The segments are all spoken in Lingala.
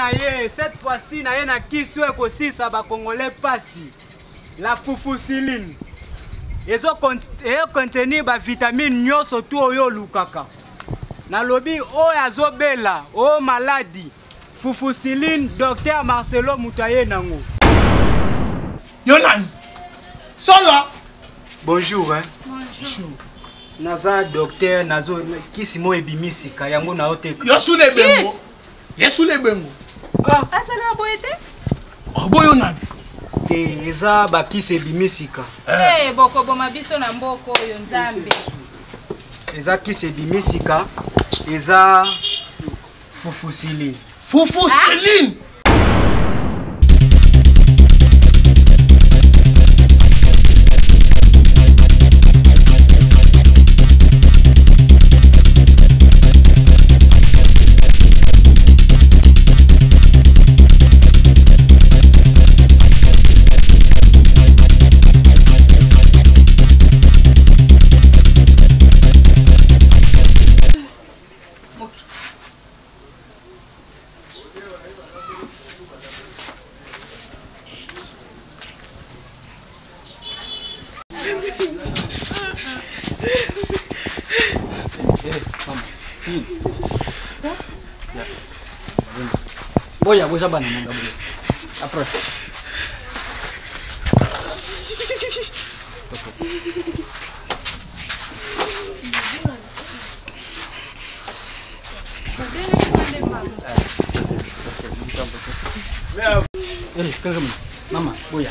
na ye, cette fois-ci na ye na kisi oyo ekosisa ba Congolais pasi. La fufusiline. Ezo contenir ba vitamine nyonso tu oyo lukaka. Na lobi oyo azobela, o maladie. Fufusiline, docteur Marcelo Moutaye nango. Yonan. Solo. Bonjour hein. Bonjour. Naza docteur nazo kisi mo ebimisika yango na oteka. Yosule bengo. Yosule bengo. Ah, asala boyete? Oboyo nan. Te eza ba kisi ebimisika. Eh, boko boma biso na mboko oyo nzambe. Eza kisi ebimisika, eza fufusiline. Fufusiline. Boya, boya bana nanga boya. Approche. Kagam. Mama, boya.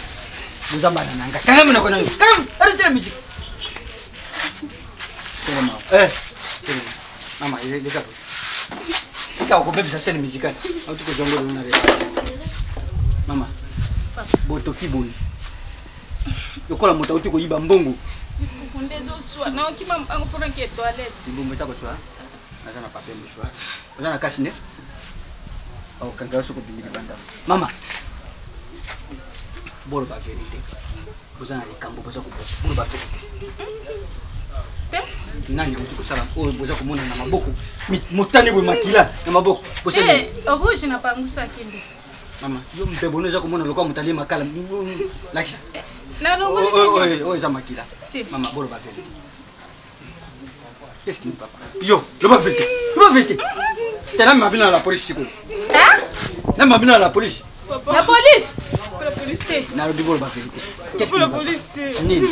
Boya bana nanga. Kagam na kona. Kagam, arrête musique. Mama. Mama, il est capable. Kau kau bisa seni musical. Aku tu kau jonggo dulu nari. Mama, boto kibuli. Yokola muta uti kau iba mbongo. Kundezo swa. Na okima mpango pora ke toilette. Simbu meta kau swa. Nazana pape mswa. Nazana kashi ne. Au kangara suko bindi banda. Mama. Bolo ba verite. Bozana likambo boza ko bolo ba verite. Nani mtu kusala oyo boza kumona na maboko mutani bwe makila na maboko bosele rouge na pangusa kinde mama yo mbebo unaweza kumona lokwa mutali makala lakisha na longo oyo za makila mama bolo ba vete qu'est-ce qui papa yo le ba vete tena mabina la police siko na mabina la police la police na lo bolo ba vete qu'est-ce qui La police. nini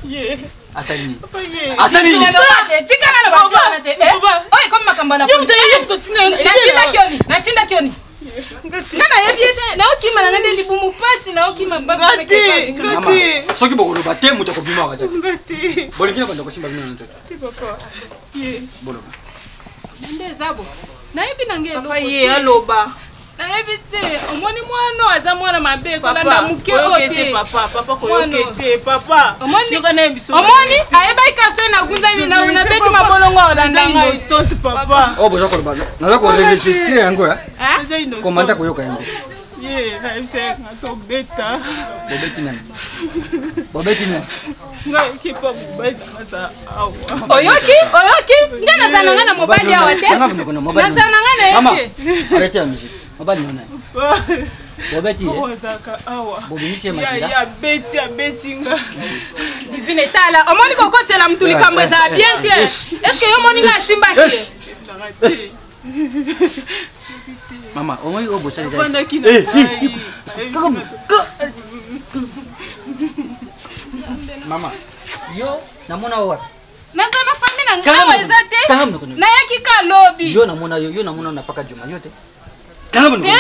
Yeah. Asali. Asali. Tikana na bachana te. Oye comme makamba la police. Natinda kioni. Nana yebiete na okima na ngende libumu pasi na okima baba meke. Ngati. Soki boko ba te muto ko bima wa zaki. Ngati. Bolingina kwenda kushimba bino nzoto. Ti papa. Yeah. Bolo. Nde zabo. Na yebi na ngelo. Papa ye aloba. Na yebi te omoni mwana aza mwana mabe ko landa muke ote. Papa koyokete papa. Omoni ayeba ikaso na gunza na beti mabolongo olanda ngai. Innocent papa. Oh boza ko ba. Na ko registre yango ya. Eza innocent. Komanda koyoka yango. Yeah, na ibse ngato beta. Bobeti nani? Ngai kipa bubeta ngata awa. Oyoki ngana sana ngana mobali awa te. Na sana ngana yeke. Mama, arrêtez la musique. Mobali nona. Bobeti. Ozaka awa. Bobiniche makila. Ya beti nga. Divine tala. Omoni koko sela mtu likambo za bien te. Est-ce que yo moni nga simba ki? Mama, omoi obo sali za. Banda kina. Mama, yo namona wa. Nazana famille na ngawa ezate. Na yaki ka lobby. Yo namona na paka juma yote. Kama ni.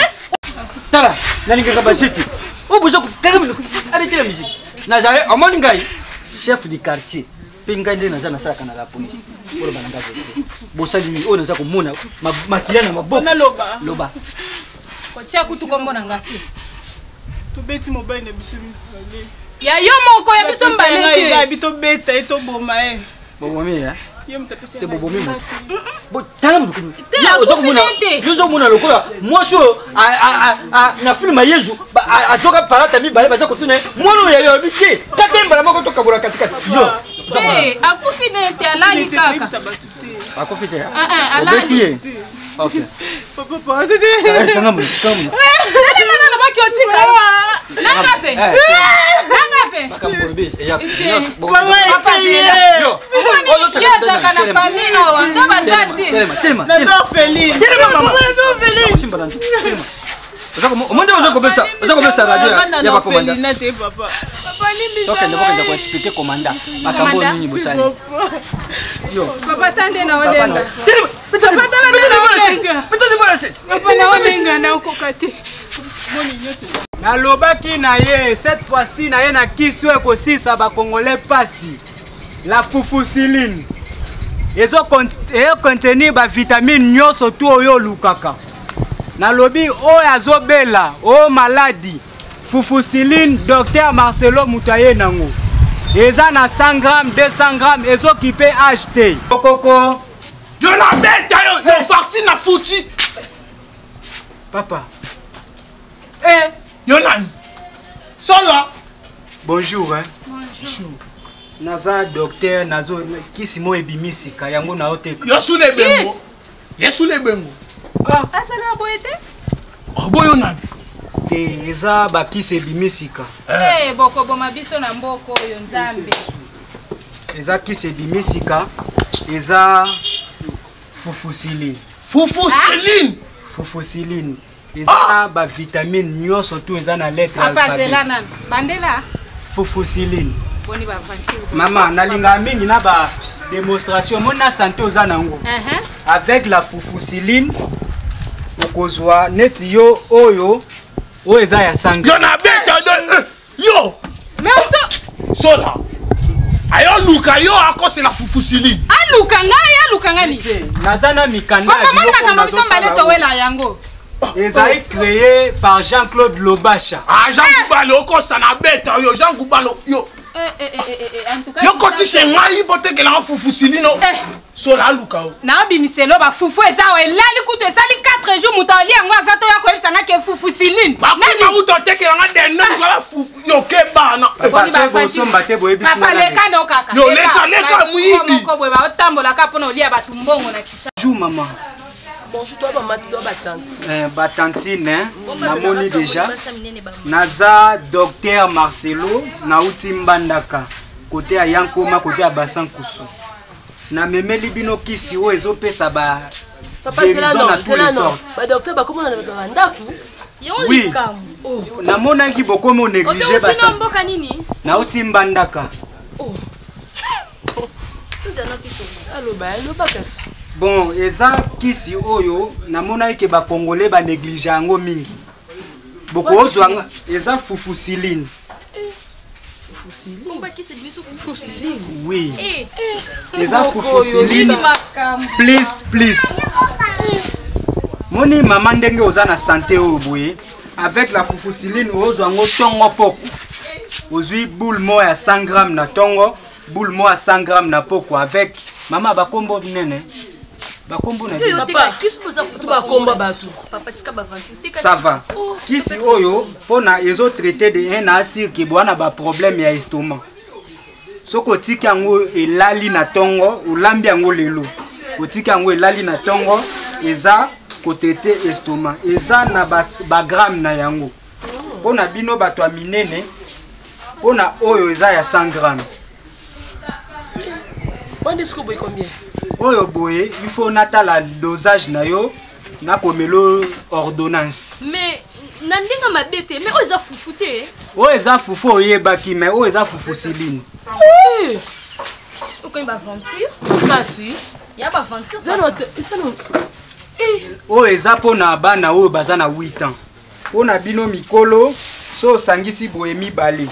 Tala, nani ngaka basiti. Obo zako kama ni. Arrêtez la musique. Nazare omoni ngai chef du quartier. Pinga ndene nazana saka na la police. Bolo bananga zote. Bosali ni ona zako mona makila na maboko. Na loba. Loba. Kotia kutu kombona ngapi. Tubeti mobile na biso mitale. Ya yo moko ya biso mbaleke. Ya bito beta eto boma eh. Bobo mia. Yo mtapesa. Te bobo mia. Bo tamu kuno. Yo ozomuna. Yo zomuna lokola. Mwasho na film Yesu azoka parata mi bale baza kotuna. Mwono ya yo biki. Katemba na mako toka bura katikati. Yo. Eh, akufi nete alali kaka. Akufi te. Alali. Ok. Papa, pardon. Kanga muna. Nana na baki otika. Nangape. Nangape. Makambo bizi. Ya. Papa yo. Yo zaka na famille awa ndo bazati. Telema. Nazo Félix. Telema mama. Nazo Félix. Simba nani. Telema. Omonde ozokobetsa radio ya bakomanda. Papa. Papa limbi. Ok, ndako ko expliquer komanda. Makambo nini bosani. Yo. Papa tande na olenga. Telema. Papa tande na olenga. Metozi bora shit. Papa na olenga na okokate. nalobaki na ye cette fois-ci na ye na kisi oyo ekosisa bakongolais pasi la fufusiline ezocontenir bavitamine nyonso tu oyo olukaka nalobi oyo azobela oyo maladi fufusiline docteur Marcelo moto aye nango eza na 100 grammes 200 grammes ezokipe acheter kokoko yo na beta yo farti na fouti papa yo nani solo bonjour hein bonjour naza docteur nazo kisi mo ebimisika yango na oteka yo sule bengo yesule bengo asala boyete oboyo nani te eza bakisi ebimisika boko boma biso na mboko oyo nzambe eza kisi ebimisika eza fufusiline fufusiline eza ba vitamine nyonso tu eza na lettre alphabet bandela fufusiline boni ba vantir mama nalinga mingi na ba démonstration mona santé oza nango avec la fufusiline okozwa neti yo oyo eza ya sanga yo na beta yo mais oso sola ayo luka yo akose la fufusiline aluka ngani naza na mikanda papa mwana kama bisombale towela yango ezali créé par Jean-Claude Lobacha Jean Goubalo okosa na beta yo Jean Goubalo yo yo koti chez ngai botekela nga fufusilino sola aluka o na bimiselo ba fufu ezawa elali kutu esali 4 jours muta oli yango aza to yako ebisanga ke fufusiline bakuna uto tekela nga denne nga fufu yo kebana papa lekane okaka yo leka muyibi ko bwe ba otambola ka pona oli ya batu mbongo na kisha jou maman Bonjour toi maman tu dois batantine batantine namoni déjà naza docteur Marcelo nauti mbandaka côté ya Yankoma côté ya Basankusu na memeli bino kisi o ezopesa ba papa c'est là non ba docteur ba comment na bandaku oui namonaki bokomo négliger basa nauti mbandaka aloba kasi bon eza kisi oyo namona ke ba congolais ba négliger yango mingi boko ozwanga eza fufusiline fufusiline oui eza fufusiline please moni mama ndenge oza na santé oyo boye avec la fufusiline ozwango tongo poko ozwi boule mo ya 100 grammes na tongo boule mo ya 100 grammes na poko avec mama bakombo nene bakombo na ça va kisi oyo pona ezo traiter de un acide ki bwana ba problème ya estomac soko tika yango elali na tongo olambi yango lelo otika yango elali na tongo eza kotete estomac eza na ba gramme na yango pona bino bato ya minene pona oyo eza ya 100 grammes on dit combien oyo boye il faut natala dosage na yo na komelo ordonnance mais nandinga mabete mais oza fufute o eza fufu oyebaki mais o eza fufusiline okoyi ba ventir kasi ya ba ventir o eza pona bana oyo baza na 8 ans pona bino mikolo so osangisi boye mibale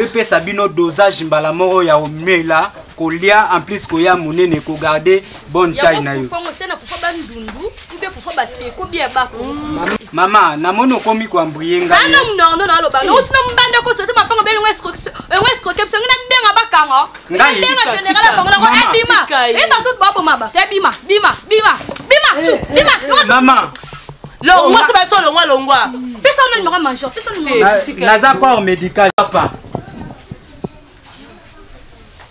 epesa bino dosage mbala moko ya omela kolia en plus koya monene ko garder bonne taille na yo mama namoni okomi koambrienga mama naza corps médical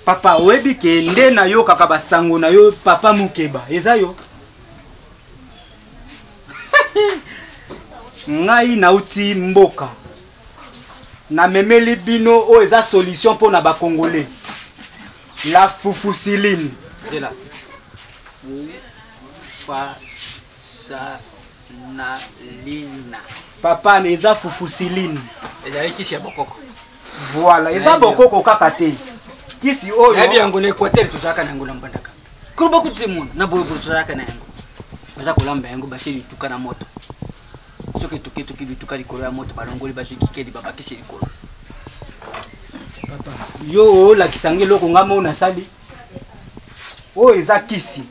papa oyebi ke nde na yo kaka basango na yo papa mukeba eza yo ngai nauti mboka na memeli bino o eza solution pour na ba congolais la fufusiline c'est là fa sa na lina papa neza fufusiline ezali kisi ya bokoko voilà eza bokoko kaka te kisi oyo yabi yango na Equateur tuzaka nango na mbandaka kuruba kutemona na bolobolo tuzaka na yango baza kolamba yango baseli tuka na moto soki toki bituka likolo ya moto balongoli bazikikedi babakisi likolo papa yo la kisangi loko ngamo na sali o eza kisi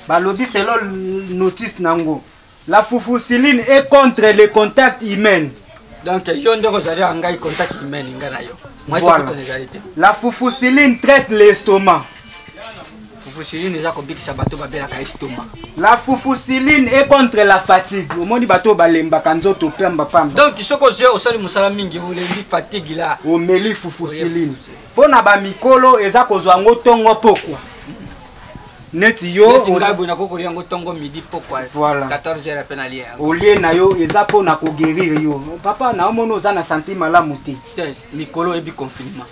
balobi selon notice nango la fufusiline est contre les contacts humains donc yo ndeko zali angai contact humain ngana yo voilà. La fufusiline traite l'estomac. Fufusiline eza kobikisa bato babelaka estomac. La fufusiline est contre la fatigue. Omoni bato balemba kanzoto pemba pamba. Donc soko je osali musala mingi olembi fatigue la. Omeli fufusiline. Pona ba mikolo eza kozwa ngo tongo pokwa. Neti yo ngabo na kokoli yango tongo midi pokwa. Voilà. 14h penali yango. Olie na yo eza pona ko guérir yo. Papa na omono oza na santé malamu te. Test mikolo ebi confinement.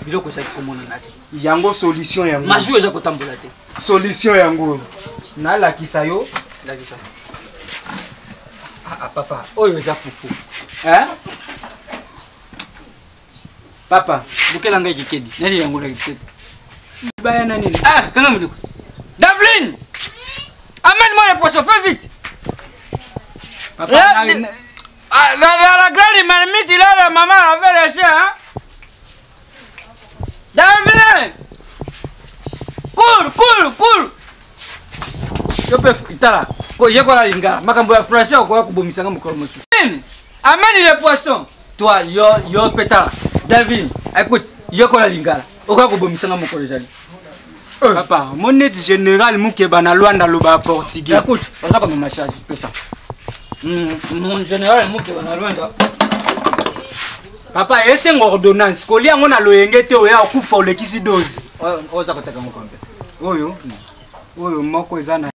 Biloko sa komona na te. Yango solution yango. Mazu eza kotambola te. Solution yango. Na la kisayo. La kisa. Ah papa, oyo eza fufu. Hein? Papa, bukela ngai kikedi. Nali yango na kikedi. Baya na nini? Ah, kanga mliko. Davlin! Amène-moi le poisson, fais vite! Papa, la grande marmite, il a la maman avait laissé, hein? Davlin! Cool! Je peux itala. Yeko la linga. Makambo ya français ou quoi kubomisanga mukolo mosu. Amène le poisson. Toi, yo pétala. Davlin, écoute, yeko la linga. Oka kubomisanga mukolo jali. Papa, mon aide général Moukeba na Luanda loba portugais. Écoute, on a pas ma charge, fais ça. Mon général Moukeba na Luanda. Papa, ese ordonnance. Kolia ngona loyenge te oya okufa olekisi dose. Oza kotaka mokombe. Oyo moko ezana